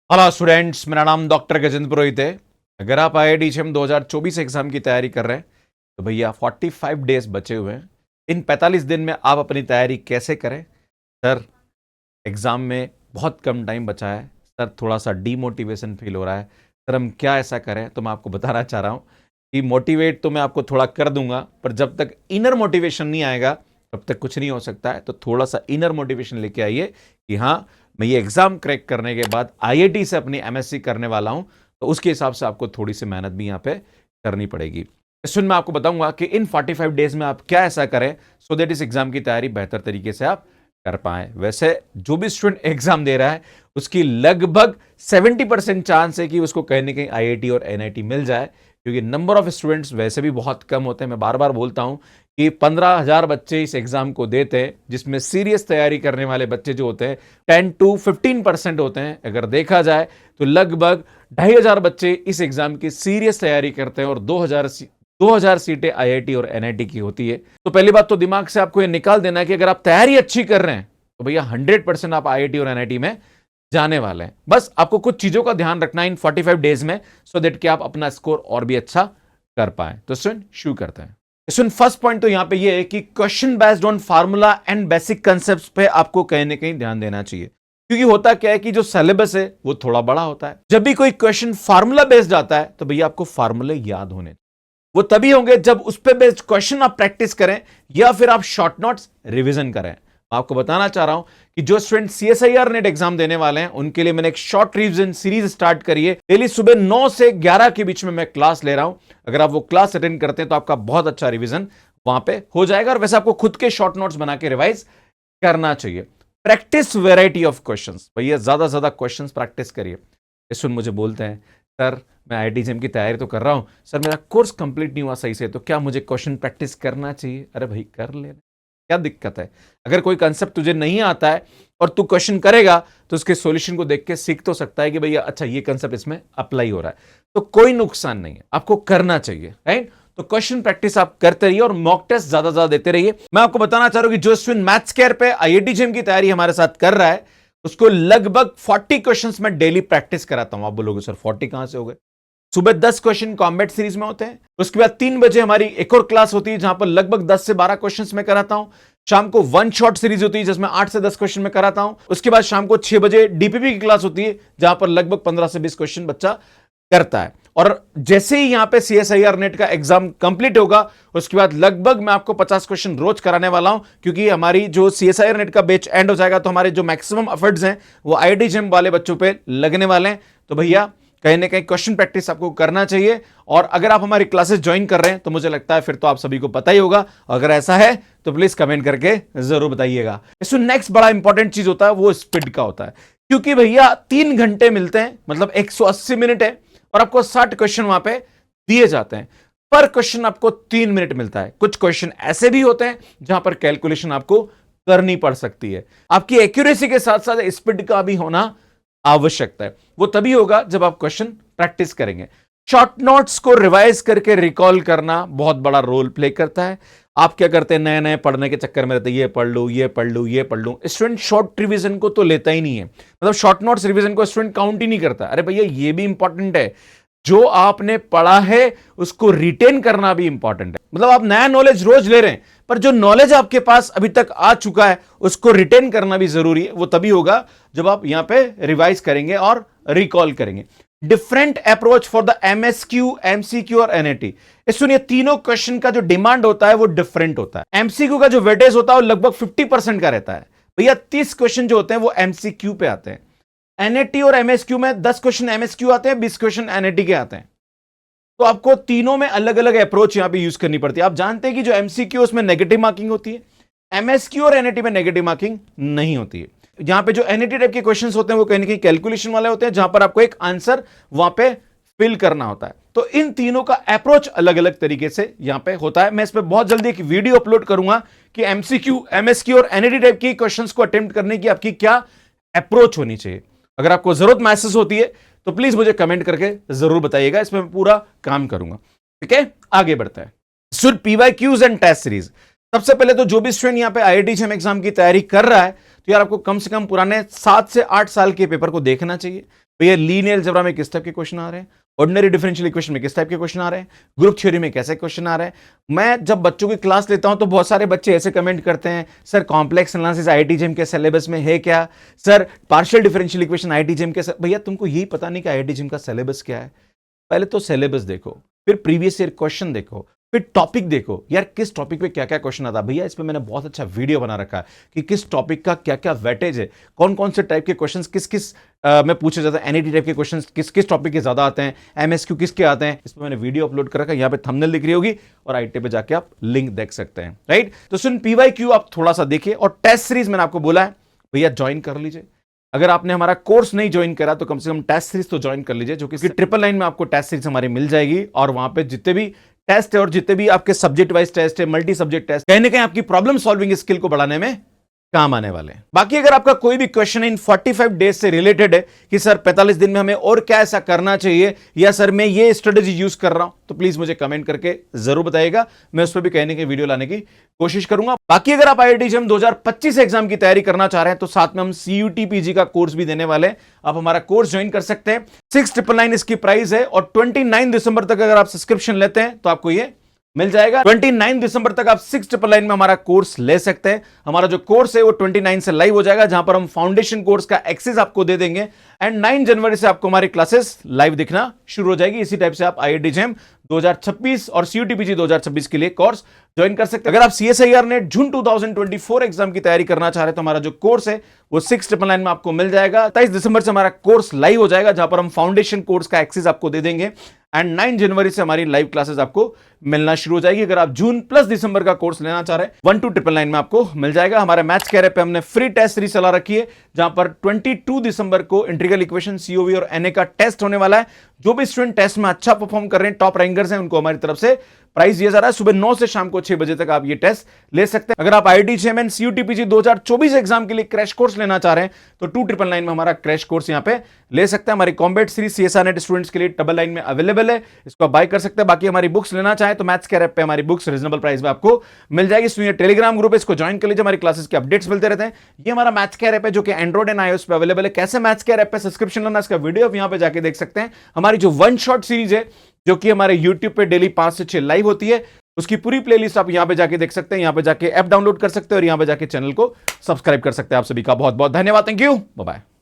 Hello students, मेरा नाम doctor Gajendra पुरोहित है। अगर आप IIT JEM 2024 एग्जाम की तैयारी कर रहे हैं तो भैया 45 डेज बचे हुए हैं। इन 45 दिन में आप अपनी तैयारी कैसे करें? सर, एग्जाम में बहुत कम टाइम बचा है। सर, थोड़ा सा डीमोटिवेशन फील हो रहा है। सर, हम क्या ऐसा करें? तो मैं आपको बताना चाह रहा हूँ कि मोटिवेट तो मैं आपको थोड़ा कर दूंगा, पर जब तक इनर मोटिवेशन नहीं आएगा तब तक कुछ नहीं हो सकता है। तो थोड़ा सा इनर मोटिवेशन लेके आइए कि हाँ, मैं ये एग्जाम क्रैक करने के बाद IIT से अपनी MSc करने वाला हूं, तो उसके हिसाब से आपको थोड़ी सी मेहनत भी यहां पे करनी पड़ेगी। इसमें मैं आपको बताऊंगा कि इन 45 डेज में आप क्या ऐसा करें सो दैट इस एग्जाम की तैयारी बेहतर तरीके से आप कर पाए। वैसे जो भी स्टूडेंट एग्जाम दे रहा है उसकी लगभग 70% चांस है कि उसको कहीं ना कहीं IIT और NIT मिल जाए, क्योंकि नंबर ऑफ स्टूडेंट्स वैसे भी बहुत कम होते हैं। मैं बार बार बोलता हूं कि 15,000 बच्चे इस एग्जाम को देते हैं, जिसमें सीरियस तैयारी करने वाले बच्चे जो होते हैं 10 to 15% होते हैं। अगर देखा जाए तो लगभग 2,500 बच्चे इस एग्जाम की सीरियस तैयारी करते हैं और 2,000 सीटें IIT और NIT की होती है। तो पहली बात तो दिमाग से आपको यह निकाल देना है कि अगर आप तैयारी अच्छी कर रहे हैं तो भैया 100% आप IIT और NIT में जाने वाले हैं। बस आपको कुछ चीजों का ध्यान रखना है इन 45 डेज में, सो दैट कि आप अपना स्कोर और भी अच्छा कर पाए। तो स्टूडेंट शुरू करते हैं। स्टूडेंट, फर्स्ट पॉइंट तो यहां पे ये है कि question based on formula and basic concepts पे आपको कहीं ना कहीं ध्यान देना चाहिए, क्योंकि होता क्या है कि जो सिलेबस है वो थोड़ा बड़ा होता है। जब भी कोई क्वेश्चन फार्मूला बेस्ड आता है तो भैया आपको फार्मूले याद होने, वो तभी होंगे जब उस पे बेस्ड क्वेश्चन आप प्रैक्टिस करें या फिर आप शॉर्ट नोट्स रिवीजन करें। आपको बताना चाह रहा हूं कि जो स्टूडेंट CSIR नेट एग्जाम देने वाले हैं उनके लिए मैंने एक शॉर्ट रिवीजन सीरीज स्टार्ट करी है। डेली सुबह 9 से 11 के बीच में मैं क्लास ले रहा हूं। अगर आप वो क्लास अटेंड करते हैं तो आपका बहुत अच्छा रिवीजन वहां पे हो जाएगा। और वैसे आपको खुद के शॉर्ट नोट्स बना के रिवाइज करना चाहिए। प्रैक्टिस वेराइटी ऑफ क्वेश्चंस, भैया ज्यादा से ज्यादा क्वेश्चंस प्रैक्टिस करिए। स्टूडेंट मुझे बोलते हैं, सर मैं IIT JEM की तैयारी तो कर रहा हूं, सर मेरा कोर्स कंप्लीट नहीं हुआ सही से, तो क्या मुझे क्वेश्चन प्रैक्टिस करना चाहिए? अरे भाई कर लेना, क्या दिक्कत है? अगर कोई कंसेप्ट तुझे नहीं आता है और तू क्वेश्चन करेगा तो उसके सॉल्यूशन को देख के सीख तो सकता है कि भैया अच्छा ये कंसेप्ट इसमें अप्लाई हो रहा है, तो कोई नुकसान नहीं है, आपको करना चाहिए, राइट? तो क्वेश्चन प्रैक्टिस आप करते रहिए और मॉक टेस्ट ज्यादा ज्यादा देते रहिए। मैं आपको बताना चाह रहा हूं कि जो स्टूडेंट मैथ्स केयर पे IIT JEM की तैयारी हमारे साथ कर रहा है उसको लगभग 40 क्वेश्चंस में डेली प्रैक्टिस कराता हूं। आप बोलोगे सर 40 कहां से हो गए? सुबह 10 क्वेश्चन कॉम्बैट सीरीज में होते हैं, उसके बाद 3 बजे हमारी एक और क्लास होती है जहां पर लगभग 10 से 12 क्वेश्चंस मैं कराता हूं। शाम को वन शॉट सीरीज होती है जिसमें 8 से 10 क्वेश्चन मैं कराता हूं। उसके बाद शाम को 6 बजे DPP की क्लास होती है जहां पर लगभग 15 से 20 क्वेश्चन बच्चा करता है। और जैसे ही यहां पे CSIR नेट का एग्जाम कंप्लीट होगा उसके बाद लगभग मैं आपको 50 क्वेश्चन रोज कराने वाला हूं, क्योंकि हमारी जो CSIR नेट का बैच एंड हो जाएगा तो हमारे जो मैक्सिमम एफर्ट्स हैं वो IIT JEM वाले बच्चों पे लगने वाले हैं। तो भैया कहीं ना कहीं क्वेश्चन प्रैक्टिस आपको करना चाहिए। और अगर आप हमारी क्लासेस ज्वाइन कर रहे हैं तो मुझे लगता है फिर तो आप सभी को पता ही होगा। अगर ऐसा है तो प्लीज कमेंट करके जरूर बताइएगा। इसमें नेक्स्ट बड़ा इंपॉर्टेंट चीज होता है वो स्पीड का होता है, क्योंकि भैया 3 घंटे मिलते हैं, मतलब 180 मिनट है और आपको 60 क्वेश्चन वहां पे दिए जाते हैं। पर क्वेश्चन आपको 3 मिनट मिलता है। कुछ क्वेश्चन ऐसे भी होते हैं जहां पर कैलकुलेशन आपको करनी पड़ सकती है। आपकी एक्यूरेसी के साथ साथ स्पीड का भी होना आवश्यकता है। वो तभी होगा जब आप क्वेश्चन प्रैक्टिस करेंगे। शॉर्ट नोट्स को रिवाइज करके रिकॉल करना बहुत बड़ा रोल प्ले करता है। आप क्या करते हैं, नए नए पढ़ने के चक्कर में रहते हैं, ये पढ़ लूं ये पढ़ लूं ये पढ़ लूं। स्टूडेंट शॉर्ट रिवीजन को तो लेता ही नहीं है, मतलब शॉर्ट नोट्स रिवीजन को स्टूडेंट काउंट ही नहीं करता। अरे भैया ये भी इंपॉर्टेंट है, जो आपने पढ़ा है उसको रिटेन करना भी इंपॉर्टेंट है। मतलब आप नया नॉलेज रोज ले रहे हैं, पर जो नॉलेज आपके पास अभी तक आ चुका है उसको रिटेन करना भी जरूरी है। वो तभी होगा जब आप यहां पे रिवाइज करेंगे और रिकॉल करेंगे। Different approach for the MSQ, MCQ और NAT। सुनिए, तीनों क्वेश्चन का जो डिमांड होता है वो डिफरेंट होता है। MCQ का जो वेटेज होता है वो लगभग 50% का रहता है। भैया 30 क्वेश्चन जो होते हैं वो MCQ पे आते हैं। NAT और MSQ में 10 क्वेश्चन MSQ आते हैं, 20 क्वेश्चन NAT के आते हैं। तो आपको तीनों में अलग अलग अप्रोच यहां पे यूज करनी पड़ती है। आप जानते हैं कि जो MCQ उसमें नेगेटिव मार्किंग होती है, MSQ और NAT में नेगेटिव मार्किंग नहीं होती है। यहां पे जो NAT टाइप के क्वेश्चंस होते हैं वो कहीं ना कहीं कैलकुलेशन वाले होते हैं, जहां पर आपको एक आंसर वहां पे फिल करना होता है। तो इन तीनों का अप्रोच अलग अलग तरीके से यहां पे होता है। मैं इस पे बहुत जल्दी एक वीडियो अपलोड करूंगा कि MCQ, MSQ और NAT टाइप की क्वेश्चंस को अटेम्प्ट करने की आपकी क्या अप्रोच होनी चाहिए। अगर आपको जरूरत महसूस होती है तो प्लीज मुझे कमेंट करके जरूर बताइएगा, इसमें मैं पूरा काम करूंगा। ठीक है, आगे बढ़ता है। PYQs and test series. सबसे पहले तो जो भी स्टूडेंट यहां पे IIT JEM एग्जाम की तैयारी कर रहा है तो यार आपको कम से कम पुराने 7 से 8 साल के पेपर को देखना चाहिए। भैया लीनियर अलजेब्रा में किस टाइप के क्वेश्चन आ रहे हैं, ऑर्डिनरी डिफरेंशियल इक्वेशन में किस टाइप के क्वेश्चन आ रहे हैं, ग्रुप थ्योरी में कैसे क्वेश्चन आ रहे हैं। मैं जब बच्चों की क्लास लेता हूं तो बहुत सारे बच्चे ऐसे कमेंट करते हैं, सर कॉम्प्लेक्स एनालिसिस आईआईटी-जेईई के सिलेबस में है क्या, sir partial differential equation IIT JEE के। भैया तुमको यही पता नहीं कि आईआईटी-जेईई का सिलेबस क्या है? पहले तो सिलेबस देखो, फिर प्रीवियस ईयर क्वेश्चन देखो, फिर टॉपिक देखो, यार किस टॉपिक पे क्या क्या क्वेश्चन आता है। भैया इस पे मैंने बहुत अच्छा वीडियो बना रखा है कि किस टॉपिक का क्या क्या वेटेज है, कौन कौन से टाइप के क्वेश्चंस किस किस में पूछे जाते हैं, एनईटी टाइप के क्वेश्चंस किस किस टॉपिक के ज्यादा आते हैं, एमएसक्यू किसके आते हैं। इस पे मैंने वीडियो अपलोड कर रखा है, यहाँ पे थंबनेल दिख रही होगी और आईटी पे जाके आप लिंक देख सकते हैं, राइट। तो सुन पीवाईक्यू आप थोड़ा सा देखिए, और टेस्ट सीरीज मैंने आपको बोला है भैया ज्वाइन कर लीजिए। अगर आपने हमारा कोर्स नहीं ज्वाइन करा तो कम से कम टेस्ट सीरीज तो ज्वाइन कर लीजिए, जो कि 999 में आपको टेस्ट सीरीज हमारी मिल जाएगी। और वहां पे जितने भी टेस्ट है और जितने भी आपके सब्जेक्ट वाइज टेस्ट है, मल्टी सब्जेक्ट टेस्ट, कहीं ना कहीं आपकी प्रॉब्लम सॉल्विंग स्किल को बढ़ाने में काम आने वाले हैं। बाकी अगर आपका कोई भी क्वेश्चन इन 45 डेज से रिलेटेड है कि सर 45 दिन में हमें और क्या ऐसा करना चाहिए, या सर मैं ये स्ट्रेटेजी यूज कर रहा हूं, तो प्लीज मुझे कमेंट करके जरूर बताइएगा। मैं उस पर भी कहने की वीडियो लाने की कोशिश करूंगा। बाकी अगर आप आईआईटी-जेईई 2025 एग्जाम की तैयारी करना चाह रहे हैं तो साथ में हम सीयूटी पीजी का कोर्स भी देने वाले हैं। आप हमारा कोर्स ज्वाइन कर सकते हैं। 699 इसकी प्राइस है, और 29 दिसंबर तक अगर आप सब्सक्रिप्शन लेते हैं तो आपको ये मिल जाएगा। 29 दिसंबर तक आप 699 में हमारा कोर्स ले सकते हैं। हमारा जो कोर्स है वो 29 से लाइव हो जाएगा, जहां पर हम फाउंडेशन कोर्स का एक्सेस आपको दे देंगे, एंड 9 जनवरी से आपको हमारी क्लासेस लाइव दिखना शुरू हो जाएगी। इसी टाइप से आप आईआईटी-जेईई 2026 और सीयूटी पीजी 2026 के लिए कोर्स ज्वाइन कर सकते हैं। अगर आप सीएसआईआर नेट जून 2024 एग्जाम की तैयारी करना चाह रहे हैं तो हमारा जो कोर्स है वो 699 में आपको मिल जाएगा। 23 दिसंबर से हमारा कोर्स लाइव हो जाएगा, जहां पर हम फाउंडेशन कोर्स का एक्सेस आपको दे देंगे, एंड 9 जनवरी से हमारी लाइव क्लासेस आपको मिलना शुरू हो जाएगी। अगर आप जून प्लस दिसंबर का कोर्स लेना चाह रहे हैं 1299 में आपको मिल जाएगा। हमारे मैथ्स कैरियर पे हमने फ्री टेस्ट सीरीज चला रखी है, जहां पर 22 दिसंबर को इंटीग्रल इक्वेशन, सीओवी और एनए का टेस्ट होने वाला है। जो भी स्टूडेंट टेस्ट में अच्छा परफॉर्म कर रहे हैं, टॉप रैंकर्स हैं, उनको हमारी तरफ से प्राइस दिया जा रहा है। सुबह 9 से शाम को 6 बजे तक आप ये टेस्ट ले सकते हैं। अगर आप IIT JEE and CUET PG 2024 exam के लिए क्रैश कोर्स लेना चाह रहे हैं तो 2999 में हमारा क्रैश कोर्स यहां पे ले सकते हैं। हमारी combat series CSR net students के लिए 99 में अवेलेबल है, इसको आप बाय कर सकते हैं। बाकी हमारी बुक्स लेना चाहे तो मैथ्स कैरियर पे हमारी बुक्स रीजनेबल प्राइस में आपको मिल जाएगी। इसमें टेलीग्राम ग्रुप है, इसको ज्वाइन कर लीजिए, हमारी क्लासेस के अपडेट्स मिलते रहते हैं। ये हमारा मैथ्स कैरियर है जो कि एंड्रॉइड एंड आईओएस पे अवेलेबल है। कैसे मैथ्स कैरियर पे सब्सक्रिप्शन लेना, इसका वीडियो आप यहां पे जाके देख सकते हैं। हमारी जो वन शॉट सीरीज है जो कि हमारे यूट्यूब पे डेली 5 से 6 लाइव होती है, उसकी पूरी प्लेलिस्ट आप यहां पे जाके देख सकते हैं। यहां पे जाके ऐप डाउनलोड कर सकते हैं और यहां पे जाके चैनल को सब्सक्राइब कर सकते हैं। आप सभी का बहुत बहुत धन्यवाद। Thank you, bye bye.